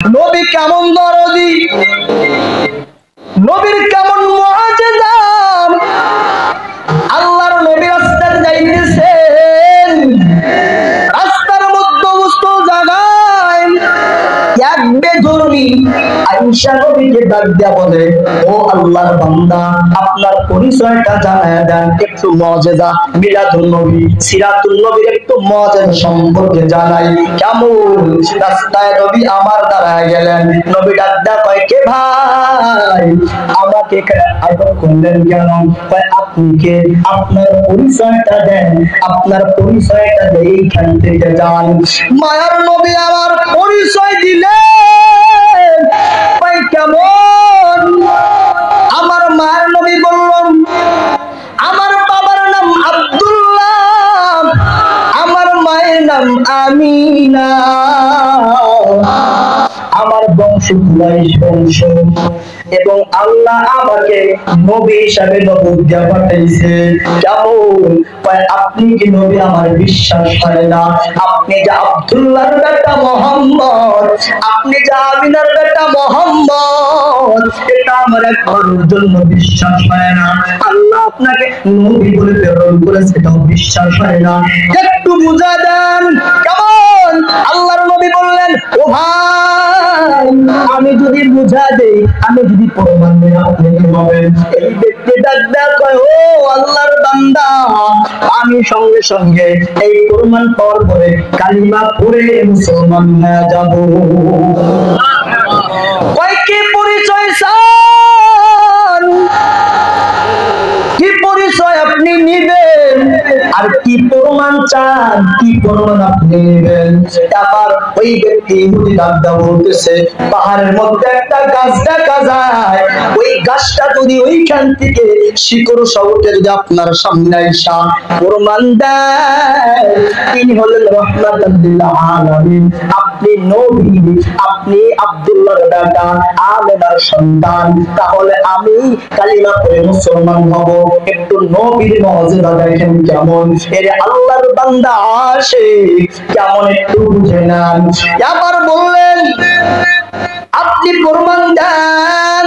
নবী কেমন দরদি, নবীর কেমন মুআজিজা। আল্লাহর নবী রাস্তায় যাইতেছেন, রাস্তার মধ্যবস্ত জায়গায় এক বেধর্মী আয়েশা নবীকে ডাক দিয়া বলে, ও আল্লাহর বান্দা, আপনার পরিচয়টা জানায় দেন, একটু মুআজিজা মিলাদুন নবী সিরাতুন নবীর একটু মুআজিজা সম্পর্কে জানাই। কেমন রাস্তায় নবী আমার দাঁড়ায় গেলেন, নবী ডাক দিয়া কয়, কে ভাই, আমাকে আটক করলেন কেন? কয়, আপনি কে? আপনার পরিচয়টা দেন, আপনার পরিচয়টা দিয়ে এইখান থেকে যান। মায়ার নবী আমার পরিচয় দিলেন। কয়, কেমন? আমার মায়ের নবী বললেন, আমার বাবার নাম আব্দুল্লাহ, আমার মায়ের নাম আমিনা, আমার বংশ কুরাইশ বংশ, এবং আল্লাহ আমাকে নবী হিসাবে নবুয়ত পাঠাইছে। কেমন? কয়, আপনি কি নবী? আমার বিশ্বাস হয় না। আপনি যে আব্দুল্লাহর বেটা মুহাম্মদ, আপনি যে আমিনার বেটা মুহাম্মদ, এটা আমার একবারের জন্য বিশ্বাস হয় না। আল্লাহ আপনাকে নবী বলে প্রেরণ করেছে, এটাও বিশ্বাস হয় না। একটু বুঝা দেন। কেমন? আল্লাহর নবী বললেন, ও ভাই, আমি যদি বুঝা দেই, আমি যদি প্রমাণ দেই, আপনি কি বলেন? এই ব্যক্তি ডাক দেয়া কয়, ও আল্লাহর বান্দা, আমি সঙ্গে সঙ্গে এই প্রমাণ পাওয়ার পরে কালিমা পড়ে মুসলমান হয়ে যাব। কয়, কি পরিচয় চান? কি পরিচয় আপনি নিবেন? আর কি প্রমাণ চান? কি প্রমাণ আপনি নিবেন? আবার ওই ব্যক্তি ইহুদি ডাক্তার বলতেছে, পাহাড়ের মধ্যে একটা গাছ দেখা যায়, ওই গাছটা যদি ওইখান থেকে শিকড় সবটে যদি আপনার সামনে আইসা প্রমাণ দেয়, তিনি হলেন রাহমাতাল লিল আলামিন, আপনি নবী, আপনি আব্দুল্লাহর বেটা, আমেনার সন্তান, তাহলে আমি কালিমা পড়ে মুসলমান হব। একটু নবীর মুআজিজা দেখেন কেমন। এর আল্লাহর বান্দা আসে কেমন, একটু বুঝে নেন। আবার বললেন, আপনি প্রমাণ দেন।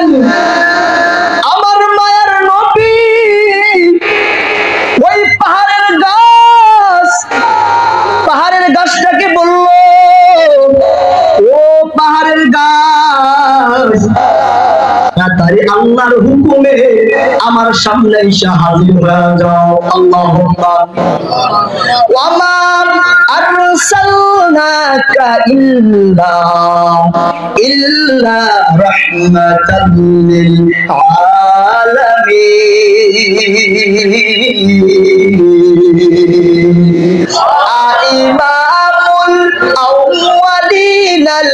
আমার মায়ের নবী ওই পাহাড়ের গাছ, পাহাড়ের গাছটাকে বলল, ও পাহাড়ের গাছ, তাড়াতাড়ি আল্লাহর হুকুমে আমার সামনে এসে হাজির হয়ে যাও। আল্লাহু আকবার। ওয়া মা আরসালনাকা ইল্লা রাহমাতাল লিল আলামিন। ইমামুল আউয়ালিনাল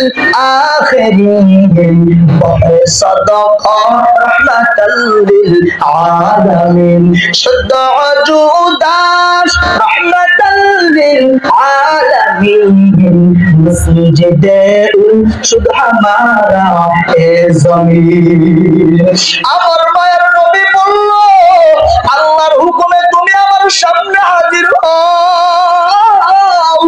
আখিরিন সাদাকা রাহমাতাল লিল আলামিন। সুদাস রাহমাতাল লিল আলামিন। মসজিদে শুধু হামারা এ জমিন। আমার মায়ের নবী বলল, আল্লাহর হুকুমে তুমি আমার সামনে হাজির হও।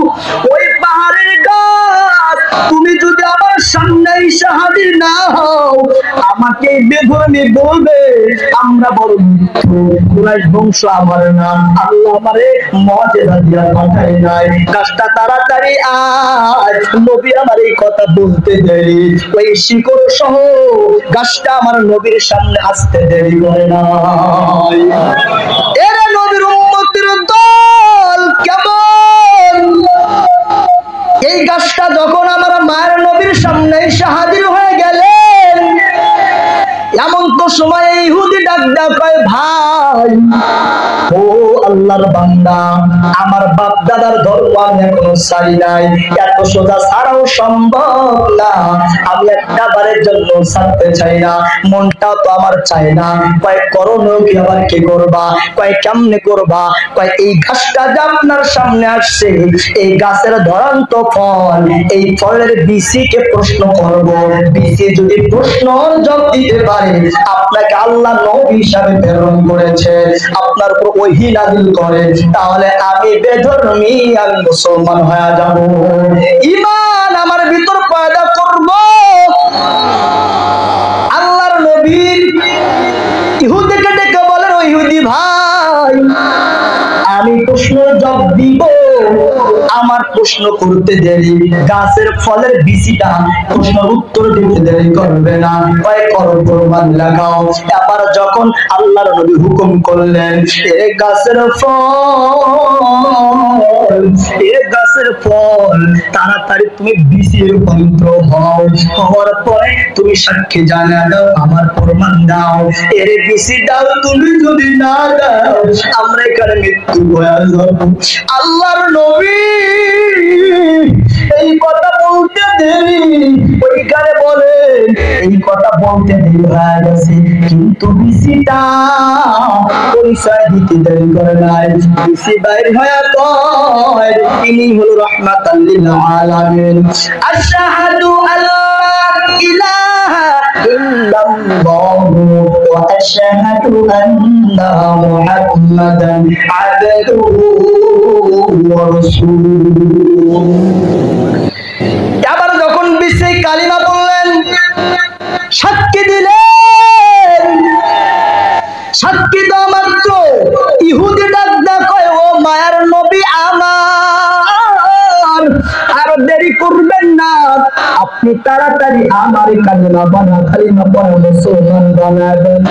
ওই পাহাড়ের গাছ তুমি যদি আমার সামনে এসে হাজির না হও, আমাকে বেধর্মী বলবে আমরা বড় মিথ্যু, কুরাইশ বংশ আমার নাম, আল্লাহ আমারে মুআজিজা দিয়া পাঠায় নাই। গাছটা তাড়াতাড়ি আজ, নবী আমার এই কথা বলতে দেরি, ওই শিকড় সহ গাছটা আমার নবীর সামনে আসতে দেরি করে নাই। এরা নবীর উম্মতের দল কেমন? এই গাছটা যখন আমার মায়ের নবীর সামনে এসে হাজির হয়ে গেলেন, এমন তো সময় ইহুদি ডাক দেয়া কয়, ভাই, ও আল্লাহর বান্দা, আমার বাপ দাদার ধর্ম আমি এখনো ছাড়ি নাই, এত সোজা ছাড়াও সম্ভব না, আমি একটা বারের জন্য ছাড়তে চাই না, মনটাও তো আমার চায় না। কয়, করণীয় কি? আবার কি করবা? কয়, কেমনে করবা? কয়, এই গাছটা যে আপনার সামনে আসছে, এই গাছের ধরন্ত ফল, এই ফলের বিচিকে প্রশ্ন করব, বিচি যদি প্রশ্ন জবাব দিতে পারে, আপনাকে আল্লাহ নবী হিসাবে প্রেরণ করেছে, আপনার উপর ওহী নাযিল করে, তাহলে আমি বেধর্মী, আমি মুসলমান হয়ে যাব, ঈমান আমার ভিতর পয়দা করব। জবাব দিব। আমার প্রশ্ন করতে দেরি, গাছের ফলের বিচিটা প্রশ্ন উত্তর দিতে দেরি করবে না, কয় করো প্রমাণ লাগাও। এবার যখন আল্লাহর নবী হুকুম করলেন, এ গাছের ফল, এ গাছের ফল, তাড়াতাড়ি তুমি বিচির রূপান্তর হও, হওয়ার পরে তুমি সাক্ষী জানা দাও, আমার প্রমাণ দাও। এর বিচি দাও, তুমি যদি না দাও আমরা এখানে মৃত্যু হয়ে যাব। আল্লাহর নবী এই কথা বলতে দেরি, ওইখানে বলে এই কথা বলতে দেরি হয়ে গেছে, কিন্তু বিচিটা পরিচয় দিতে দেরি করে নাই। বিচি বাইর হয়ে কয় তিনি হলো রাহমাতাল লিল আলামিন। আশহাদু আল্লা ইলাহা ইল্লাল্লাহু ওয়া আশহাদু আন্না মুহাম্মাদান আবদুহু ওয়া রাসূলুহু। আবার যখন বিচি কালিমা বললেন, সাক্ষী দিলেন, সাক্ষী দেওয়া মাত্র ইহুদি ডাক ডাক কয়, ও মায়ার নবী আমার, আর দেরি করবেন না, আপনি তাড়াতাড়ি আমার কালিমা বানা, কালিমা পড়া মুসলমান বানাবেন।